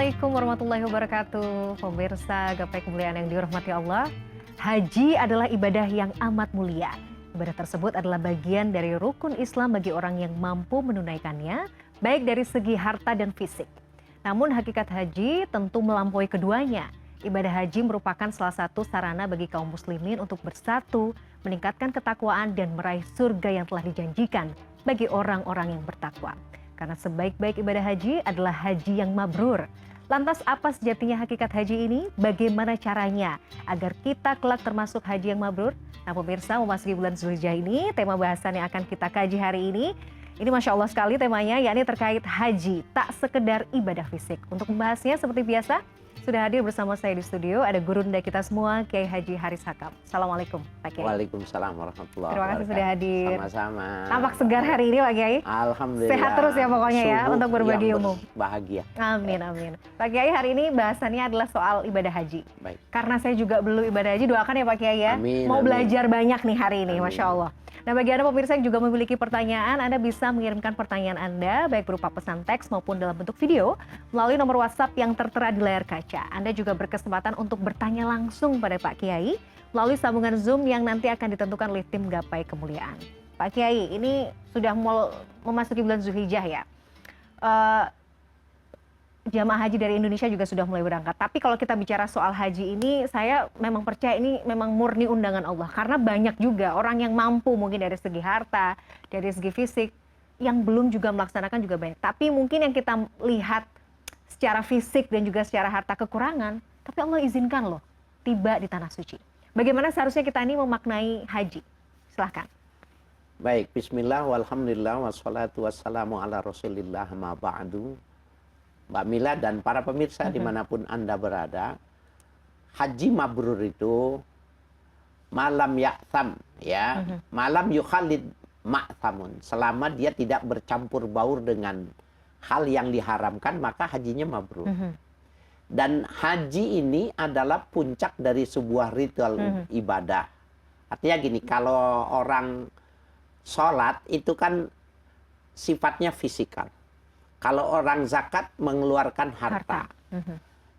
Assalamualaikum warahmatullahi wabarakatuh. Pemirsa gapai kemuliaan yang dirahmati Allah, haji adalah ibadah yang amat mulia. Ibadah tersebut adalah bagian dari rukun Islam bagi orang yang mampu menunaikannya, baik dari segi harta dan fisik. Namun hakikat haji tentu melampaui keduanya. Ibadah haji merupakan salah satu sarana bagi kaum muslimin untuk bersatu, meningkatkan ketakwaan dan meraih surga yang telah dijanjikan bagi orang-orang yang bertakwa. Karena sebaik-baik ibadah haji adalah haji yang mabrur. Lantas apa sejatinya hakikat haji ini? Bagaimana caranya agar kita kelak termasuk haji yang mabrur? Nah pemirsa, memasuki bulan Zulhijjah ini, tema bahasan yang akan kita kaji hari ini Masya Allah sekali temanya, yakni terkait haji, tak sekedar ibadah fisik. Untuk membahasnya seperti biasa, sudah hadir bersama saya di studio, ada gurunda kita semua, Kiai Haji Haris Hakam. Assalamualaikum Pak Kiai. Waalaikumsalam warahmatullahi wabarakatuh. Terima kasih sudah hadir. Sama-sama. Tampak segar hari ini Pak Kiai. Alhamdulillah. Sehat terus ya pokoknya ya, untuk berbagi ilmu. Bahagia. Amin, amin. Pak Kiai, hari ini bahasannya adalah soal ibadah haji. Baik. Karena saya juga belum ibadah haji, doakan ya Pak Kiai ya. Amin, Mau amin. belajar banyak nih hari ini, Amin. Masya Allah. Nah bagi Anda pemirsa yang juga memiliki pertanyaan, Anda bisa mengirimkan pertanyaan Anda baik berupa pesan teks maupun dalam bentuk video melalui nomor WhatsApp yang tertera di layar kaca. Anda juga berkesempatan untuk bertanya langsung pada Pak Kiai melalui sambungan Zoom yang nanti akan ditentukan oleh tim Gapai Kemuliaan. Pak Kiai, ini sudah memasuki bulan Zulhijjah ya. Jamaah haji dari Indonesia juga sudah mulai berangkat. Tapi kalau kita bicara soal haji ini, saya memang percaya ini memang murni undangan Allah. Karena banyak juga orang yang mampu mungkin dari segi harta, dari segi fisik, yang belum juga melaksanakan juga banyak. Tapi mungkin yang kita lihat secara fisik dan juga secara harta kekurangan, tapi Allah izinkan loh tiba di tanah suci. Bagaimana seharusnya kita ini memaknai haji? Silahkan. Baik, bismillah, walhamdulillah, wassalatu wassalamu ala rasulillah ma ba'du. Mbak Mila dan para pemirsa dimanapun Anda berada, haji mabrur itu malam ya'tham, ya, malam yukhalid ma'thamun. Selama dia tidak bercampur baur dengan hal yang diharamkan, maka hajinya mabrur. Dan haji ini adalah puncak dari sebuah ritual ibadah. Artinya gini, kalau orang sholat itu kan sifatnya fisikal. Kalau orang zakat mengeluarkan harta.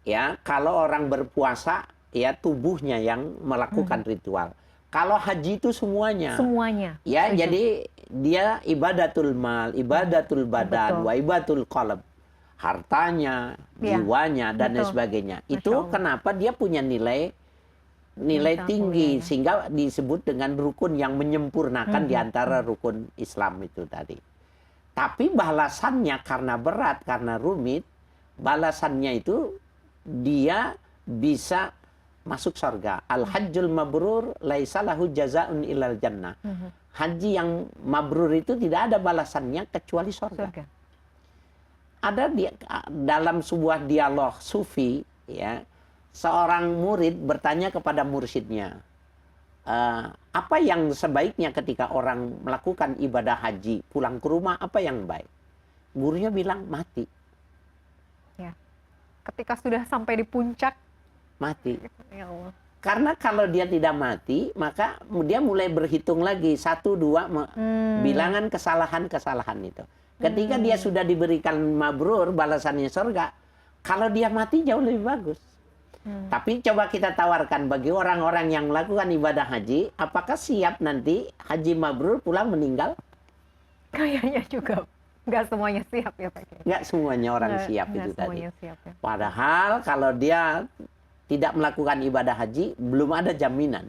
Ya, kalau orang berpuasa ya tubuhnya yang melakukan ritual. Kalau haji itu semuanya. Semuanya. Ya, jadi dia ibadatul mal, ibadatul badan, wa ibadatul qalb. Hartanya, jiwanya dan lain sebagainya. Itu kenapa dia punya nilai tinggi sehingga disebut dengan rukun yang menyempurnakan di antara rukun Islam itu tadi. Tapi balasannya karena berat, karena rumit, balasannya itu dia bisa masuk surga. Al-hajjul mabrur laisa lahu jazaa'un illal jannah. Haji yang mabrur itu tidak ada balasannya kecuali surga. Ada dalam sebuah dialog sufi, ya, seorang murid bertanya kepada mursyidnya, apa yang sebaiknya ketika orang melakukan ibadah haji pulang ke rumah, apa yang baik? Gurunya bilang mati. Ya. Ketika sudah sampai di puncak mati. Ya Allah. Karena kalau dia tidak mati, maka dia mulai berhitung lagi 1, 2 bilangan kesalahan-kesalahan itu. Ketika dia sudah diberikan mabrur, balasannya surga, kalau dia mati jauh lebih bagus. Tapi coba kita tawarkan bagi orang-orang yang melakukan ibadah haji, apakah siap nanti haji mabrur pulang meninggal? Kayaknya juga nggak semuanya siap ya Pak Kiai. Nggak semuanya orang siap itu tadi. Siap, ya. Padahal kalau dia tidak melakukan ibadah haji, belum ada jaminan.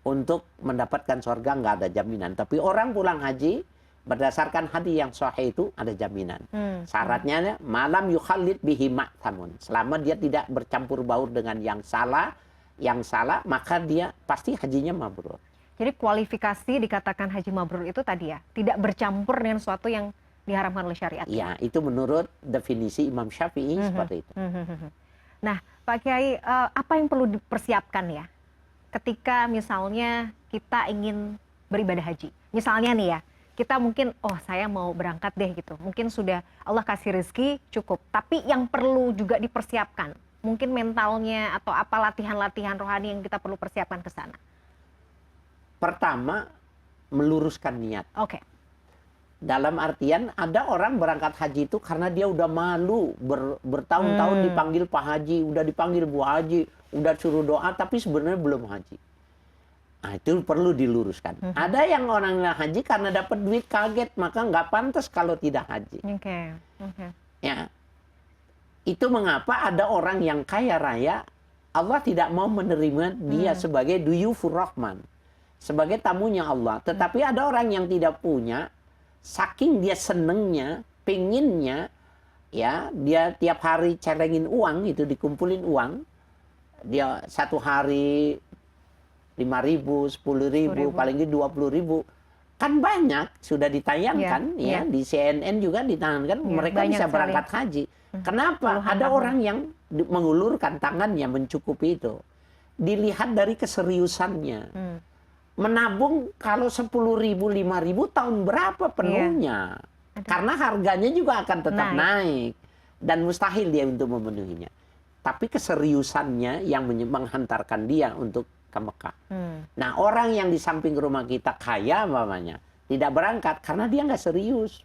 Untuk mendapatkan surga nggak ada jaminan. Tapi orang pulang haji, berdasarkan hadis yang sahih itu ada jaminan. Syaratnya malam yukhalid bihi ma'thamun. Selama dia tidak bercampur baur dengan yang salah, maka dia pasti hajinya mabrur. Jadi kualifikasi dikatakan haji mabrur itu tadi ya, tidak bercampur dengan sesuatu yang diharamkan oleh syariat. Ya, itu menurut definisi Imam Syafi'i seperti itu. Nah, Pak Kiai, apa yang perlu dipersiapkan ya ketika misalnya kita ingin beribadah haji? Misalnya nih ya, kita mungkin, saya mau berangkat deh gitu. Mungkin sudah Allah kasih rezeki cukup. Tapi yang perlu juga dipersiapkan. Mungkin mentalnya atau apa latihan-latihan rohani yang kita perlu persiapkan ke sana. Pertama, meluruskan niat. Oke. Dalam artian ada orang berangkat haji itu karena dia udah malu bertahun-tahun dipanggil Pak Haji, udah dipanggil Bu Haji, udah suruh doa tapi sebenarnya belum haji. Nah, itu perlu diluruskan. Ada yang orang haji karena dapat duit kaget, maka nggak pantas kalau tidak haji. Ya, itu mengapa ada orang yang kaya raya, Allah tidak mau menerima dia sebagai duyufur rahman, sebagai tamunya Allah. Tetapi ada orang yang tidak punya, saking dia senengnya, penginnya, ya dia tiap hari celengin uang, itu dikumpulin uang, dia satu hari 5.000, 10.000, paling sedikit 20.000, kan banyak sudah ditayangkan di CNN juga ditayangkan, mereka bisa berangkat haji. Kenapa? Ada orang yang mengulurkan tangannya mencukupi itu. Dilihat dari keseriusannya. Menabung kalau 10.000, 5.000 tahun berapa penuhnya? Karena harganya juga akan tetap naik. Dan mustahil dia untuk memenuhinya. Tapi keseriusannya yang menghantarkan dia untuk ke Mekah. Nah, orang yang di samping rumah kita kaya mamanya tidak berangkat karena dia nggak serius.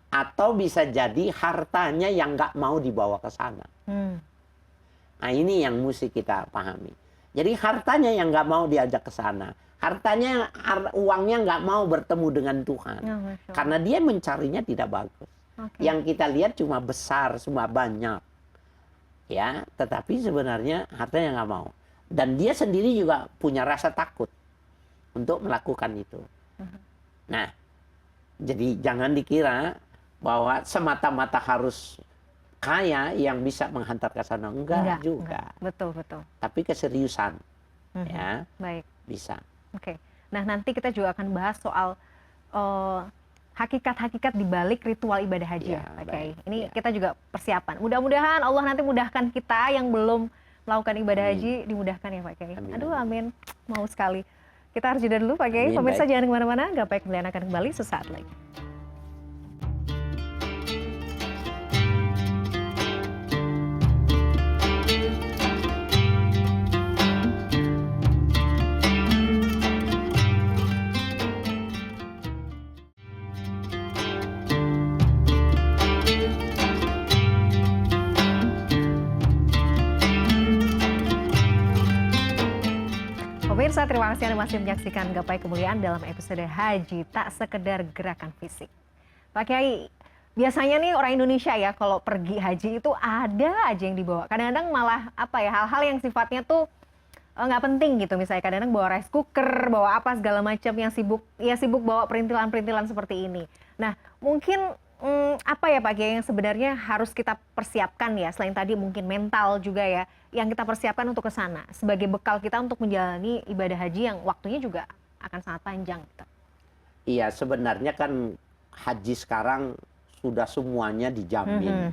Atau bisa jadi hartanya yang nggak mau dibawa ke sana. Nah, ini yang mesti kita pahami. Jadi hartanya yang nggak mau diajak ke sana. Hartanya, uangnya nggak mau bertemu dengan Tuhan. Karena dia mencarinya tidak bagus. Yang kita lihat cuma besar, cuma banyak. Ya, tetapi sebenarnya hartanya nggak mau. Dan dia sendiri juga punya rasa takut untuk melakukan itu. Nah, jadi jangan dikira bahwa semata-mata harus kaya yang bisa menghantar ke sana. Enggak juga. Betul, betul. Tapi keseriusan. Ya, baik. Bisa. Oke. Nah, nanti kita juga akan bahas soal hakikat-hakikat di balik ritual ibadah haji. Oke. Ini kita juga persiapan. Mudah-mudahan Allah nanti mudahkan kita yang belum melakukan ibadah haji, dimudahkan ya Pak Kiai. Aduh, amin. Mau sekali. Kita harus jeda dulu Pak Kiai. Pemirsa jangan kemana-mana. Gapai Kemuliaan akan kembali sesaat lagi. Pemirsa, terima kasih Anda masih menyaksikan Gapai Kemuliaan dalam episode Haji Tak Sekedar Gerakan Fisik. Pak Kiai, biasanya nih orang Indonesia ya kalau pergi haji itu ada aja yang dibawa. Kadang-kadang malah hal-hal yang sifatnya tuh nggak penting gitu. Misalnya kadang-kadang bawa rice cooker, bawa apa segala macam yang sibuk bawa perintilan-perintilan seperti ini. Nah, mungkin apa ya Pak Kiai yang sebenarnya harus kita persiapkan ya, selain tadi mungkin mental juga ya, yang kita persiapkan untuk ke sana sebagai bekal kita untuk menjalani ibadah haji yang waktunya juga akan sangat panjang gitu. Iya, sebenarnya kan haji sekarang sudah semuanya dijamin.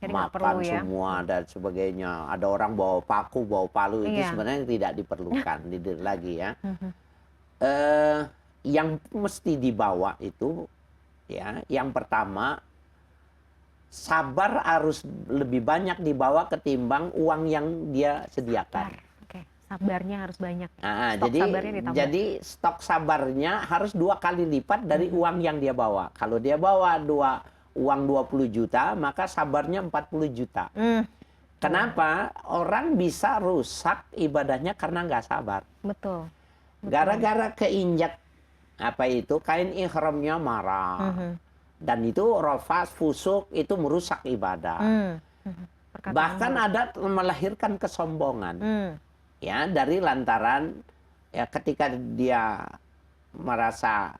Jadi makan perlu, ya. Semua dan sebagainya. Ada orang bawa paku, bawa palu, itu sebenarnya tidak diperlukan lagi ya. Yang mesti dibawa itu ya, yang pertama, sabar harus lebih banyak dibawa ketimbang uang yang dia sediakan. Sabarnya harus banyak. Jadi stok sabarnya harus 2 kali lipat dari uang yang dia bawa. Kalau dia bawa uang 20 juta, maka sabarnya 40 juta. Kenapa? Orang bisa rusak ibadahnya karena nggak sabar. Betul. Gara-gara keinjak kain ihramnya marah. Dan itu rafas, fusuk, itu merusak ibadah. Bahkan ada melahirkan kesombongan. Ya, dari lantaran ya ketika dia merasa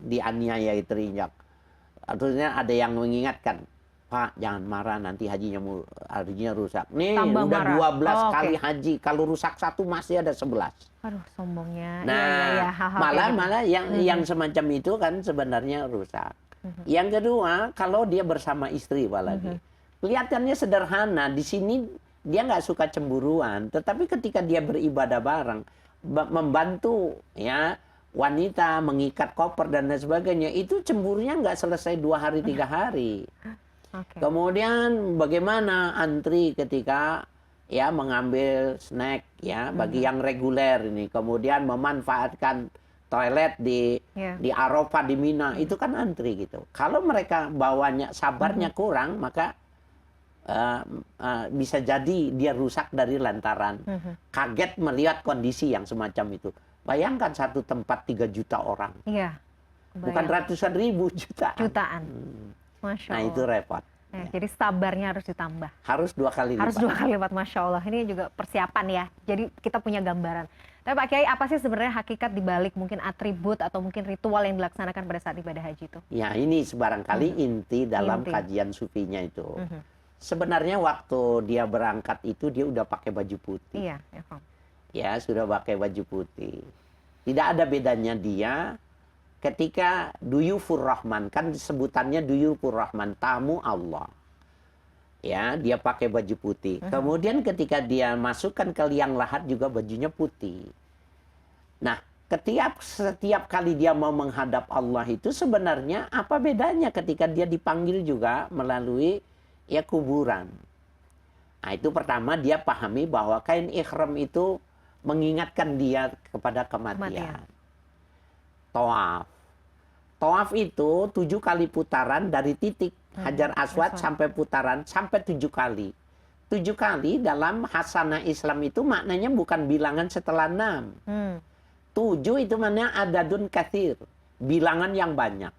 dianiaya terinjak. Artinya ada yang mengingatkan, Pak, jangan marah nanti hajinya rusak. Nih, tambah udah marah. 12 kali haji, kalau rusak 1 masih ada 11. Aduh, sombongnya. Nah, malah yang semacam itu kan sebenarnya rusak. Yang kedua, kalau dia bersama istri apalagi. Kelihatannya sederhana, di sini dia nggak suka cemburuan, tetapi ketika dia beribadah bareng, membantu ya wanita mengikat koper dan lain sebagainya, itu cemburunya nggak selesai 2 hari 3 hari. Kemudian bagaimana antri ketika ya mengambil snack ya bagi yang reguler ini, kemudian memanfaatkan toilet di Arafah, di Mina, itu kan antri gitu. Kalau mereka bawanya sabarnya kurang, maka bisa jadi dia rusak dari lantaran kaget melihat kondisi yang semacam itu. Bayangkan satu tempat 3 juta orang. Iya. Bukan ratusan ribu, jutaan. Masya Allah. Nah itu repot. Ya. Jadi sabarnya harus ditambah. Harus 2 kali lipat. Harus 2 kali lipat, Masya Allah. Ini juga persiapan ya. Jadi kita punya gambaran. Tapi Pak Kiai, apa sih sebenarnya hakikat dibalik mungkin atribut atau mungkin ritual yang dilaksanakan pada saat ibadah haji itu? Ya ini sebarangkali inti dalam kajian sufinya itu. Sebenarnya waktu dia berangkat itu dia udah pakai baju putih. Iya, ya sudah pakai baju putih. Tidak ada bedanya dia ketika duyufur rahman, kan sebutannya duyufur rahman, tamu Allah. Ya, dia pakai baju putih. Kemudian ketika dia masukkan ke liang lahat juga bajunya putih. Nah, setiap kali dia mau menghadap Allah itu sebenarnya apa bedanya ketika dia dipanggil juga melalui ya kuburan. Nah, itu pertama dia pahami bahwa kain ihram itu mengingatkan dia kepada kematian. Tawaf. Tawaf itu 7 kali putaran dari titik Hajar Aswad sampai putaran sampai 7 kali. 7 kali dalam hasanah Islam itu maknanya bukan bilangan setelah 6. 7 itu maknanya adadun katsir, bilangan yang banyak.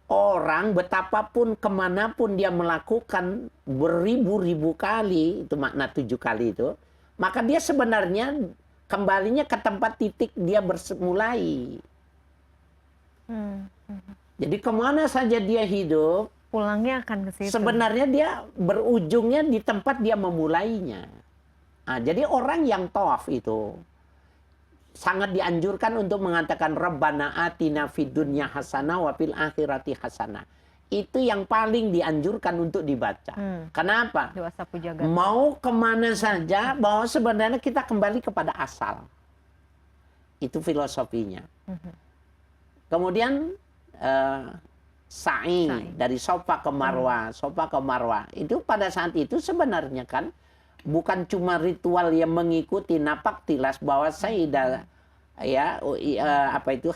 Orang betapapun kemanapun dia melakukan beribu-ribu kali, itu makna 7 kali itu, maka dia sebenarnya kembalinya ke tempat titik dia bermulai. Jadi kemana saja dia hidup, pulangnya akan ke situ. Sebenarnya dia berujungnya di tempat dia memulainya. Nah, jadi orang yang tawaf itu sangat dianjurkan untuk mengatakan Rabbana atina fid dunya hasanah wa fil akhirati hasanah. Itu yang paling dianjurkan untuk dibaca. Kenapa? Mau kemana saja, bahwa sebenarnya kita kembali kepada asal. Itu filosofinya. Kemudian sa'i dari Safa ke Marwah, Safa ke Marwah. Itu pada saat itu sebenarnya kan bukan cuma ritual yang mengikuti napak tilas bahwa Sayyidah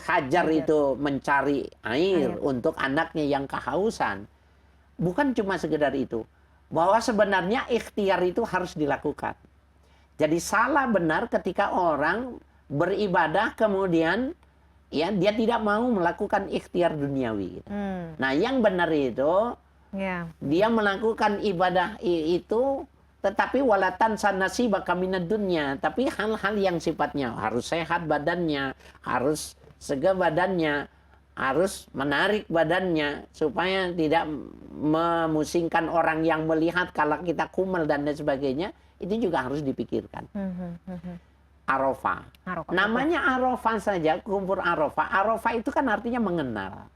Hajar itu mencari air untuk anaknya yang kehausan. Bukan cuma sekedar itu. Bahwa sebenarnya ikhtiar itu harus dilakukan. Jadi salah benar ketika orang beribadah kemudian ya dia tidak mau melakukan ikhtiar duniawi. Nah, yang benar itu dia melakukan ibadah itu tetapi walatan sanasi bakaminad dunya, tapi hal-hal yang sifatnya harus sehat badannya, harus segar badannya, harus menarik badannya supaya tidak memusingkan orang yang melihat kalau kita kumal dan lain sebagainya, itu juga harus dipikirkan. Arafah. Namanya Arafah saja, kumpul Arafah. Arafah itu kan artinya mengenal.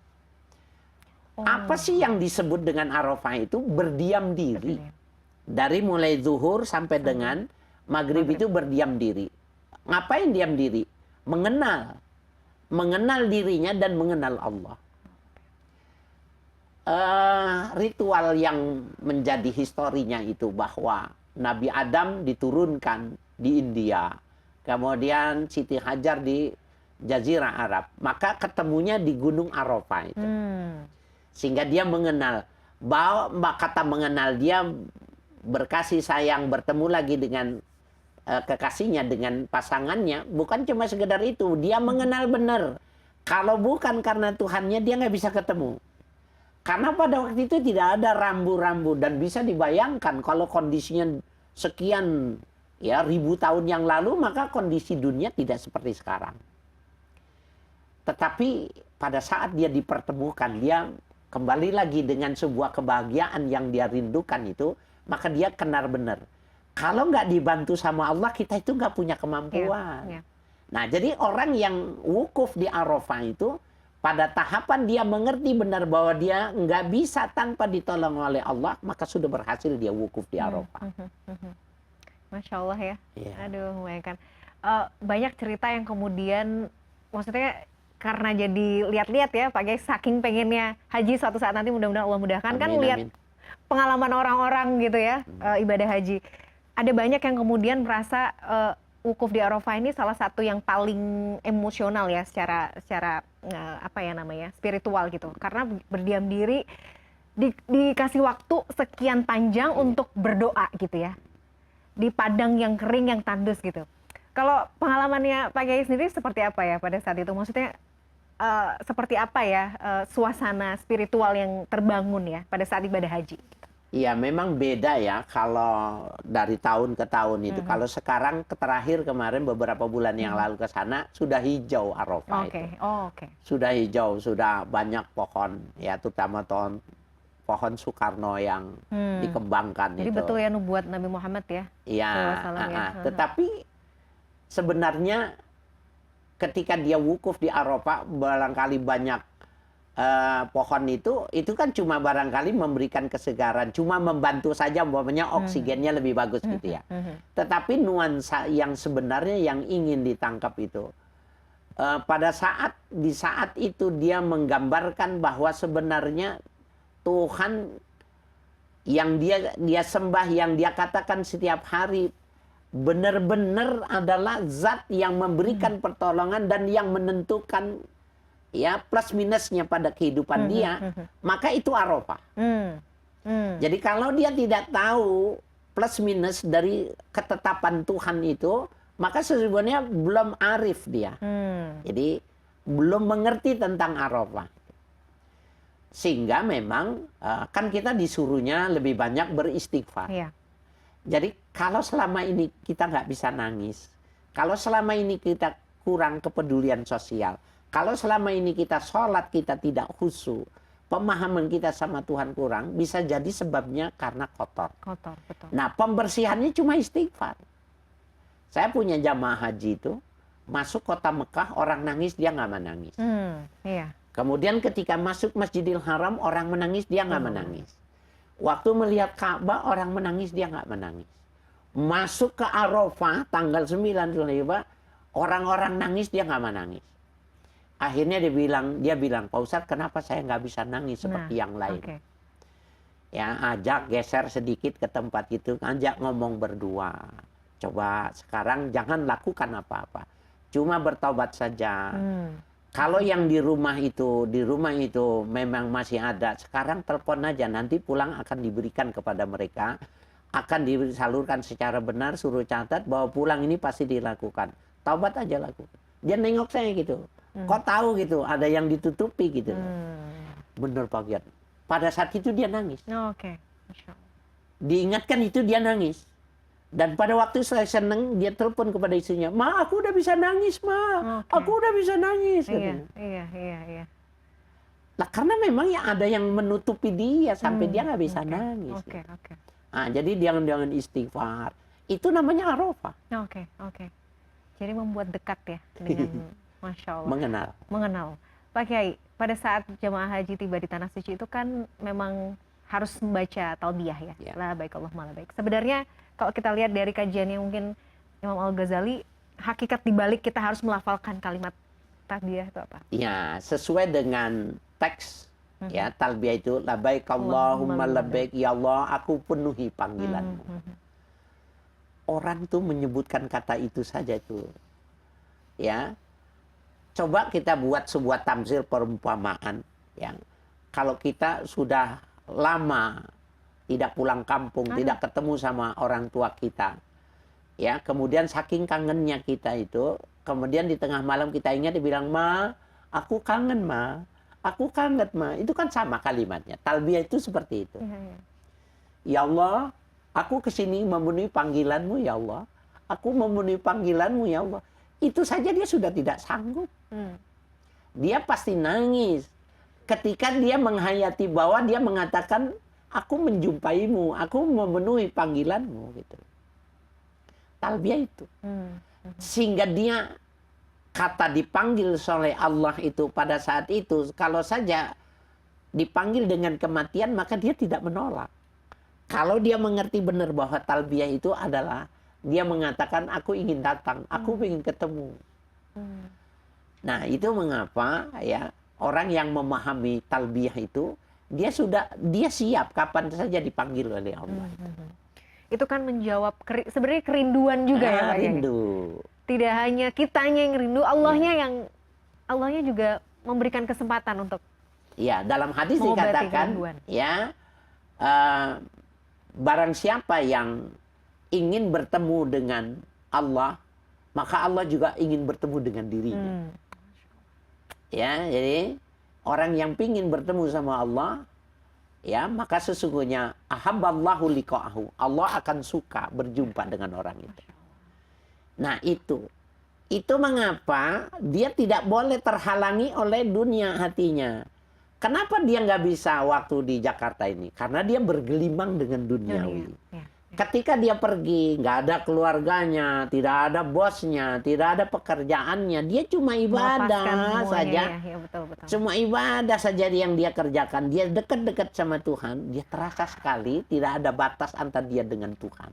Apa sih yang disebut dengan Arafah itu? Berdiam diri. Dari mulai zuhur sampai dengan maghrib itu berdiam diri. Ngapain diam diri? Mengenal. Mengenal dirinya dan mengenal Allah. Ritual yang menjadi historinya itu bahwa Nabi Adam diturunkan di India. Kemudian Siti Hajar di Jazirah Arab. Maka ketemunya di Gunung Arafah itu. Sehingga dia mengenal. Bahwa kata mengenal dia berkasih sayang, bertemu lagi dengan kekasihnya, dengan pasangannya. Bukan cuma sekedar itu. Dia mengenal benar. Kalau bukan karena Tuhannya, dia nggak bisa ketemu. Karena pada waktu itu tidak ada rambu-rambu. Dan bisa dibayangkan kalau kondisinya sekian ribu tahun yang lalu, maka kondisi dunia tidak seperti sekarang. Tetapi pada saat dia dipertemukan, dia kembali lagi dengan sebuah kebahagiaan yang dia rindukan itu, maka dia kenal benar. Kalau nggak dibantu sama Allah, kita itu nggak punya kemampuan. Nah, jadi orang yang wukuf di Arafah itu, pada tahapan dia mengerti benar bahwa dia nggak bisa tanpa ditolong oleh Allah, maka sudah berhasil dia wukuf di Arafah. Masya Allah ya. Aduh, membayangkan. Banyak cerita yang kemudian, maksudnya karena jadi lihat-lihat ya, Pak Kiai, saking pengennya haji suatu saat nanti, mudah-mudahan Allah mudahkan. Kan lihat pengalaman orang-orang gitu ya, ibadah haji. Ada banyak yang kemudian merasa wukuf di Arafah ini salah satu yang paling emosional ya secara apa ya namanya, spiritual gitu. Karena berdiam diri dikasih waktu sekian panjang untuk berdoa gitu ya. Di padang yang kering yang tandus gitu. Kalau pengalamannya Pak Kiai sendiri seperti apa ya pada saat itu? Maksudnya seperti apa ya suasana spiritual yang terbangun ya pada saat ibadah haji? Iya, memang beda ya kalau dari tahun ke tahun itu. Kalau sekarang terakhir kemarin beberapa bulan yang lalu ke sana sudah hijau Arafah itu. Sudah hijau, sudah banyak pohon ya, terutama pohon Soekarno yang dikembangkan. Jadi itu. betul ya nubuat Nabi Muhammad ya. Iya. Tetapi sebenarnya ketika dia wukuf di Arafah barangkali banyak pohon itu kan cuma barangkali memberikan kesegaran, cuma membantu saja umpamanya oksigennya lebih bagus gitu ya. Tetapi nuansa yang sebenarnya yang ingin ditangkap itu di saat itu dia menggambarkan bahwa sebenarnya Tuhan yang dia sembah, yang dia katakan setiap hari benar-benar adalah zat yang memberikan pertolongan dan yang menentukan ya plus minusnya pada kehidupan dia, maka itu Arafah. Jadi kalau dia tidak tahu plus minus dari ketetapan Tuhan itu, maka sesungguhnya belum arif dia. Jadi belum mengerti tentang Arafah. Sehingga memang kan kita disuruhnya lebih banyak beristighfar. Iya. Jadi kalau selama ini kita nggak bisa nangis, kalau selama ini kita kurang kepedulian sosial, kalau selama ini kita sholat kita tidak khusyuk, pemahaman kita sama Tuhan kurang, bisa jadi sebabnya karena kotor. Kotor, betul. Nah, pembersihannya cuma istighfar. Saya punya jamaah haji itu, masuk kota Mekah, orang nangis, dia nggak menangis. Iya. Kemudian ketika masuk Masjidil Haram, orang menangis, dia nggak menangis. Waktu melihat Ka'bah, orang menangis, dia nggak menangis. Masuk ke Arafah, tanggal 9 Zulhijjah, orang-orang nangis, dia nggak menangis. Akhirnya dia bilang, Pak Ustadz, kenapa saya nggak bisa nangis seperti yang lain? Ya, ajak geser sedikit ke tempat itu, ajak ngomong berdua. Coba sekarang jangan lakukan apa-apa, cuma bertobat saja. Kalau yang di rumah itu memang masih ada, sekarang telepon aja, nanti pulang akan diberikan kepada mereka, akan disalurkan secara benar, suruh catat bahwa pulang ini pasti dilakukan. Taubat aja lakukan. Dia nengok saya gitu. Kok tahu gitu, ada yang ditutupi gitu. Bener Pak Giat. Pada saat itu dia nangis. Masya Allah. Diingatkan itu dia nangis. Dan pada waktu saya seneng, dia telepon kepada istrinya, Ma, aku udah bisa nangis, Ma. Aku udah bisa nangis. Iya. Nah, karena memang ya ada yang menutupi dia sampai dia nggak bisa nangis. Nah, jadi jangan istighfar. Itu namanya Arafah. Jadi membuat dekat ya dengan Masya Allah. Mengenal. Pak Kiai, pada saat jemaah haji tiba di Tanah Suci itu kan memang harus membaca talbiyah ya. La baik Allahumma la baik. Sebenarnya kalau kita lihat dari kajiannya mungkin Imam Al-Ghazali, hakikat dibalik kita harus melafalkan kalimat talbiyah itu apa? Ya, sesuai dengan teks ya, talbiyah itu la baik Allahumma la baik, ya Allah aku penuhi panggilanmu. Orang tuh menyebutkan kata itu saja itu. Ya. Coba kita buat sebuah tamsil perumpamaan yang kalau kita sudah lama tidak pulang kampung, tidak ketemu sama orang tua kita. Ya, kemudian saking kangennya kita itu, kemudian di tengah malam kita ingat dia bilang, "Ma, aku kangen, Ma. Aku kangen, Ma." Itu kan sama kalimatnya. Talbiyah itu seperti itu. Ya Allah, aku kesini memenuhi panggilanmu, ya Allah. Aku memenuhi panggilanmu, ya Allah. Itu saja dia sudah tidak sanggup. Dia pasti nangis. Ketika dia menghayati bahwa dia mengatakan, aku menjumpaimu, aku memenuhi panggilanmu. Gitu. Talbiyah itu. Sehingga dia kata dipanggil oleh Allah itu pada saat itu, kalau saja dipanggil dengan kematian, maka dia tidak menolak. Kalau dia mengerti benar bahwa talbiyah itu adalah dia mengatakan aku ingin datang, aku ingin ketemu. Nah, itu mengapa ya orang yang memahami talbiyah itu dia siap kapan saja dipanggil oleh Allah. itu kan menjawab sebenarnya kerinduan juga ya Pak Kiai. Rindu. Tidak hanya kitanya yang rindu, Allahnya juga memberikan kesempatan untuk Ya, dalam hadis mengobati dikatakan, kerinduan. ya, barang siapa yang ingin bertemu dengan Allah, maka Allah juga ingin bertemu dengan dirinya. Ya, jadi orang yang ingin bertemu sama Allah, ya, maka sesungguhnya ahabballahu liqa'ahu. Allah akan suka berjumpa dengan orang itu. Nah, itu mengapa dia tidak boleh terhalangi oleh dunia hatinya. Kenapa dia nggak bisa waktu di Jakarta ini? Karena dia bergelimang dengan duniawi. Ya. Ketika dia pergi, nggak ada keluarganya, tidak ada bosnya, tidak ada pekerjaannya, dia cuma ibadah saja. Ya, betul. Cuma ibadah saja yang dia kerjakan. Dia dekat-dekat sama Tuhan. Dia terasa sekali tidak ada batas antara dia dengan Tuhan.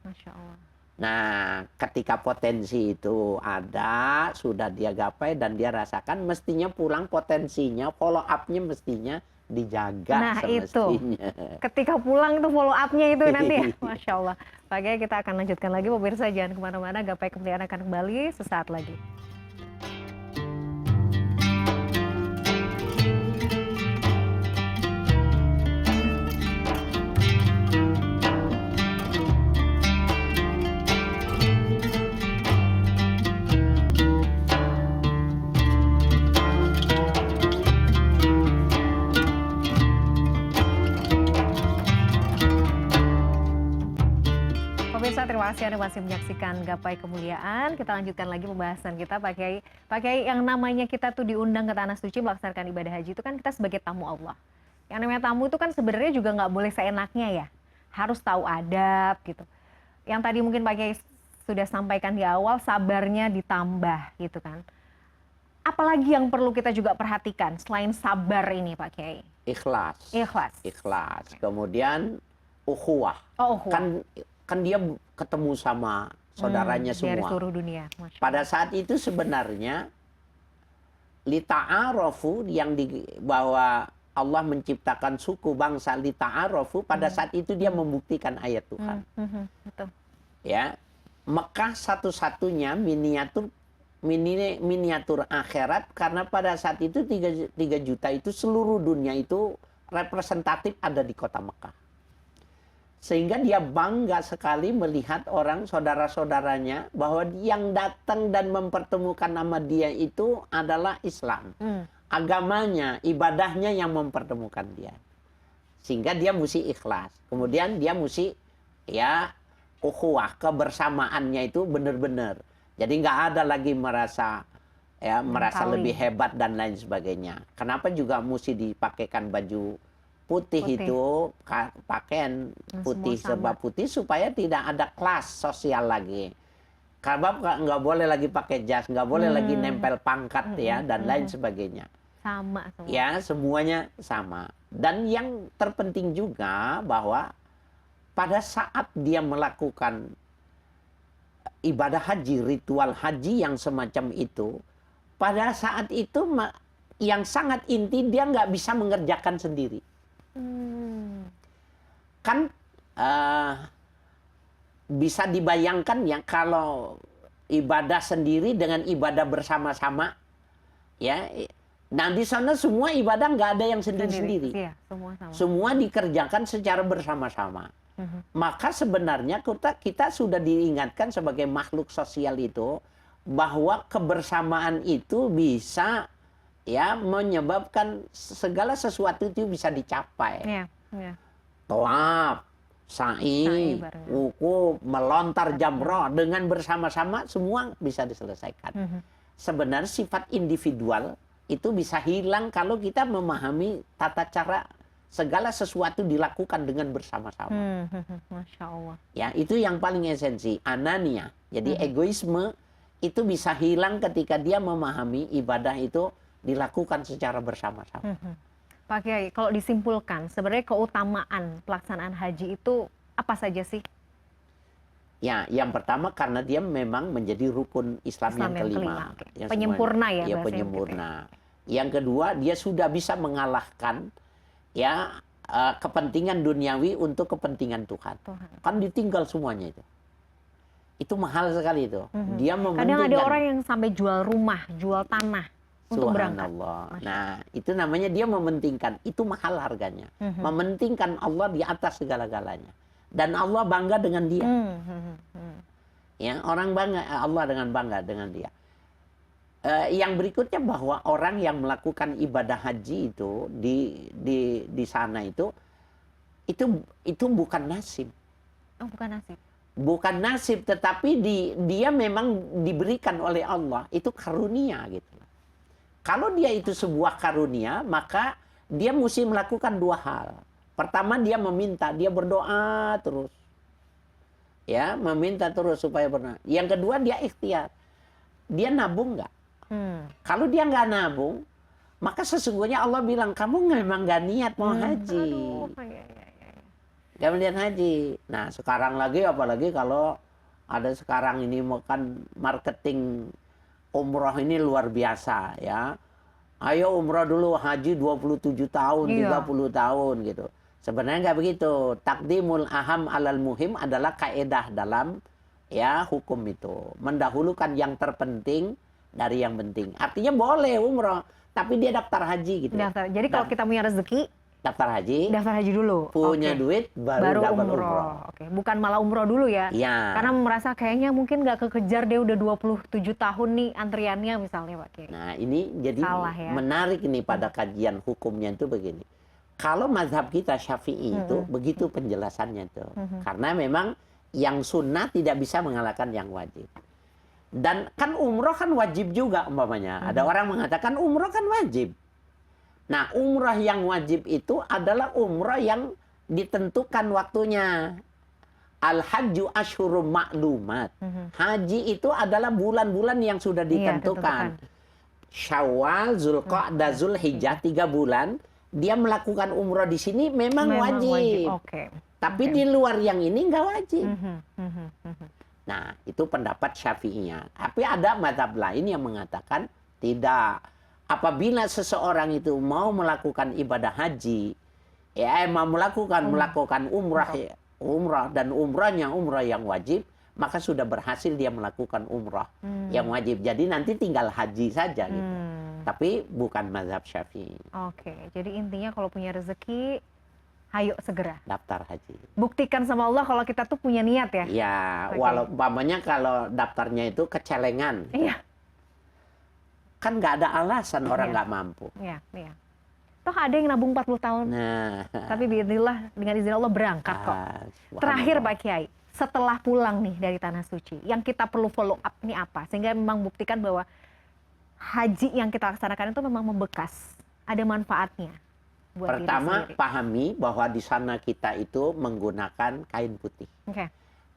Masya Allah. Nah, ketika potensi itu ada, sudah dia gapai dan dia rasakan, mestinya pulang potensinya, follow up-nya mestinya dijaga. Nah semestinya. itu, ketika pulang itu follow up-nya itu nanti ya. Masya Allah. Pak Kiai, kita akan lanjutkan lagi, pemirsa jangan kemana-mana, Gapai Kemuliaan akan kembali sesaat lagi. Pemirsa, terima kasih Anda masih menyaksikan Gapai Kemuliaan. Kita lanjutkan lagi pembahasan kita, Pak Kiai. Pak Kiai, yang namanya kita tuh diundang ke Tanah Suci melaksanakan ibadah haji itu kan kita sebagai tamu Allah. Yang namanya tamu itu kan sebenarnya juga nggak boleh seenaknya ya. Harus tahu adab gitu. Yang tadi mungkin Pak Kiai sudah sampaikan di awal, sabarnya ditambah gitu kan. Apalagi yang perlu kita juga perhatikan selain sabar ini, Pak Kiai? Ikhlas. Kemudian ukhuwah. Kan dia ketemu sama saudaranya semua. Dari seluruh dunia. Pada saat itu sebenarnya lita'arofu yang bahwa Allah menciptakan suku bangsa lita'arofu, pada saat itu dia membuktikan ayat Tuhan. Betul. Ya, Mekah satu-satunya miniatur akhirat, karena pada saat itu 3 juta itu seluruh dunia itu representatif ada di kota Mekah. Sehingga dia bangga sekali melihat orang saudara-saudaranya bahwa yang datang dan mempertemukan nama dia itu adalah Islam. Agamanya, ibadahnya yang mempertemukan dia. Sehingga dia mesti ikhlas. Kemudian dia mesti ya ukhuwah, kebersamaannya itu benar-benar. Jadi nggak ada lagi merasa lebih hebat dan lain sebagainya. Kenapa juga mesti dipakaikan baju putih itu, pakaian putih, sebab putih supaya tidak ada kelas sosial lagi. Karena nggak boleh lagi pakai jas, nggak boleh lagi nempel pangkat dan lain sebagainya. Sama semua. Ya, semuanya sama. Dan yang terpenting juga bahwa pada saat dia melakukan ibadah haji, ritual haji yang semacam itu, pada saat itu yang sangat inti dia nggak bisa mengerjakan sendiri. Kan bisa dibayangkan ya kalau ibadah sendiri dengan ibadah bersama-sama, ya. Nah di sana semua ibadah nggak ada yang sendiri-sendiri. Iya, semua dikerjakan secara bersama-sama. Maka sebenarnya kita sudah diingatkan sebagai makhluk sosial itu bahwa kebersamaan itu bisa menyebabkan segala sesuatu itu bisa dicapai. Tawaf, sa'i, wukuf, melontar jamroh dengan bersama-sama semua bisa diselesaikan. Sebenarnya sifat individual itu bisa hilang kalau kita memahami tata cara segala sesuatu dilakukan dengan bersama-sama. Masya Allah. Ya, itu yang paling esensi, anania. Jadi egoisme itu bisa hilang ketika dia memahami ibadah itu dilakukan secara bersama-sama. Pak Kiai, kalau disimpulkan, sebenarnya keutamaan pelaksanaan haji itu apa saja sih? Ya, yang pertama karena dia memang menjadi rukun Islam yang kelima. Penyempurna ya. Ya, penyempurna. Yang kedua, dia sudah bisa mengalahkan kepentingan duniawi untuk kepentingan Tuhan. Kan ditinggal semuanya itu. Itu mahal sekali itu. Dia mementingkan. Kadang ada orang yang sampai jual rumah, jual tanah untuk berangkat. Nah, itu namanya dia mementingkan. Itu mahal harganya. Mementingkan Allah di atas segala-galanya. Dan Allah bangga dengan dia. Ya, orang bangga, Allah dengan bangga dengan dia. Yang berikutnya bahwa orang yang melakukan ibadah haji itu di sana itu bukan nasib. Oh, bukan nasib. Bukan nasib, tetapi dia memang diberikan oleh Allah. Itu karunia gitu. Kalau dia itu sebuah karunia, maka dia mesti melakukan dua hal. Pertama, dia meminta, dia berdoa terus. Ya, meminta terus supaya berdoa. Yang kedua, dia ikhtiar. Dia nabung nggak? Kalau dia nggak nabung, maka sesungguhnya Allah bilang, kamu memang nggak niat mau haji. Gak melihat haji. Nah, sekarang lagi, apalagi kalau ada sekarang ini kan marketing umroh ini luar biasa ya. Ayo umroh dulu, haji 27 tahun, 30 tahun gitu. Sebenarnya nggak begitu. Takdimul aham alal muhim adalah kaedah dalam ya hukum itu. Mendahulukan yang terpenting dari yang penting. Artinya boleh umroh, tapi dia daftar haji gitu. Daftar. Jadi kalau kita punya rezeki, daftar haji dulu. Punya duit baru umroh. Oke. Bukan malah umroh dulu ya. Iya. Karena merasa kayaknya mungkin nggak kekejar, dia udah 27 tahun nih antriannya misalnya Pak Kiai. Nah, ini jadi ya. menarik nih pada kajian hukumnya itu begini. Kalau mazhab kita Syafi'i itu begitu penjelasannya tuh. Karena memang yang sunnah tidak bisa mengalahkan yang wajib. Dan kan umroh kan wajib juga umpamanya. Ada orang mengatakan umroh kan wajib. Nah, umrah yang wajib itu adalah umrah yang ditentukan waktunya. Al-hajju asyhurum ma'lumat. Haji itu adalah bulan-bulan yang sudah ditentukan. Syawal, Zulqa'dah, Zulhijjah, 3 bulan. Dia melakukan umrah di sini memang wajib. Tapi di luar yang ini nggak wajib. Nah, itu pendapat Syafi'iyah. Tapi ada mazhab lain yang mengatakan tidak. Apabila seseorang itu mau melakukan ibadah haji, mau melakukan umrah dan umrahnya umrah yang wajib, maka sudah berhasil dia melakukan umrah yang wajib. Jadi nanti tinggal haji saja gitu. Tapi bukan mazhab Syafi'i. Oke, jadi intinya kalau punya rezeki, ayo segera daftar haji. Buktikan sama Allah kalau kita tuh punya niat ya. Ya, walau umpamanya kalau daftarnya itu kecelengan. Iya. Kan nggak ada alasan orang nggak mampu. Iya. Toh ada yang nabung 40 tahun. Nah. Tapi biidznillah, dengan izin Allah berangkat kok. Terakhir Pak Kiai, setelah pulang nih dari Tanah Suci, yang kita perlu follow up nih apa? Sehingga memang buktikan bahwa haji yang kita laksanakan itu memang membekas. Ada manfaatnya. Buat pertama, pahami bahwa di sana kita itu menggunakan kain putih.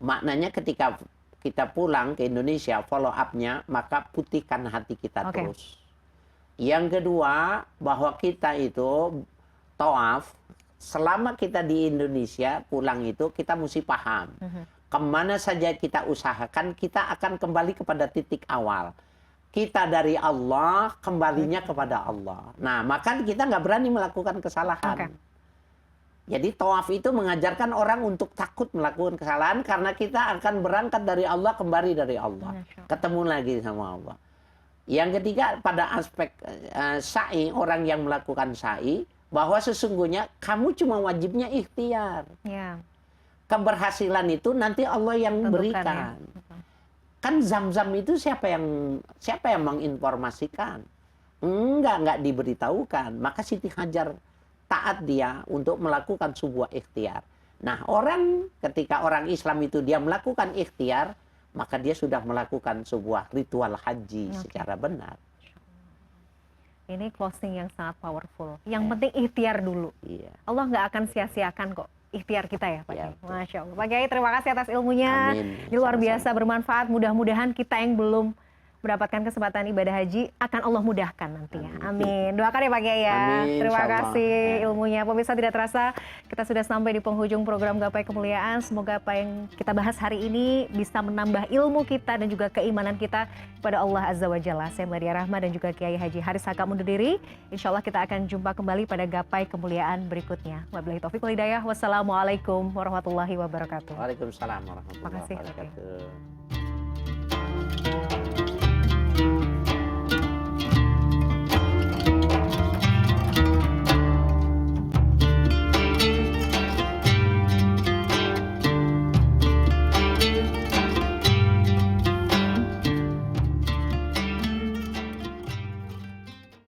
Maknanya ketika kita pulang ke Indonesia, follow up-nya, maka putihkan hati kita terus. Yang kedua, bahwa kita itu tawaf, selama kita di Indonesia, pulang itu kita mesti paham. Kemana saja kita usahakan, kita akan kembali kepada titik awal. Kita dari Allah, kembalinya kepada Allah. Nah, maka kita nggak berani melakukan kesalahan. Jadi tawaf itu mengajarkan orang untuk takut melakukan kesalahan karena kita akan berangkat dari Allah, kembali dari Allah. Ketemu lagi sama Allah. Yang ketiga pada aspek sa'i, orang yang melakukan sa'i, bahwa sesungguhnya kamu cuma wajibnya ikhtiar. Keberhasilan itu nanti Allah yang berikan. Kan Zam-Zam itu siapa yang menginformasikan? Enggak diberitahukan. Maka Siti Hajar taat dia untuk melakukan sebuah ikhtiar. Nah, ketika orang Islam itu dia melakukan ikhtiar, maka dia sudah melakukan sebuah ritual haji secara benar. Ini closing yang sangat powerful. Yang penting ikhtiar dulu. Allah nggak akan sia-siakan kok ikhtiar kita ya Pak Kiai. Masya Allah. Pak Kiai, terima kasih atas ilmunya. Amin. Ini luar biasa bermanfaat. Mudah-mudahan kita yang belum mendapatkan kesempatan ibadah haji akan Allah mudahkan nantinya. Amin. Amin. Doakan ya Pak Kiai ya. Amin, Terima insyaallah. kasih ilmunya. Pemirsa, tidak terasa kita sudah sampai di penghujung program Gapai Kemuliaan. Semoga apa yang kita bahas hari ini bisa menambah ilmu kita dan juga keimanan kita kepada Allah Azza wa Jalla. Saya Meladia Rahma dan juga Kiai Haji Haris Hakam undur diri. Insya Allah kita akan jumpa kembali pada Gapai Kemuliaan berikutnya. Wabillahi taufiq wal hidayah. Wassalamualaikum warahmatullahi wabarakatuh. Waalaikumsalam warahmatullahi Makasih, wabarakatuh.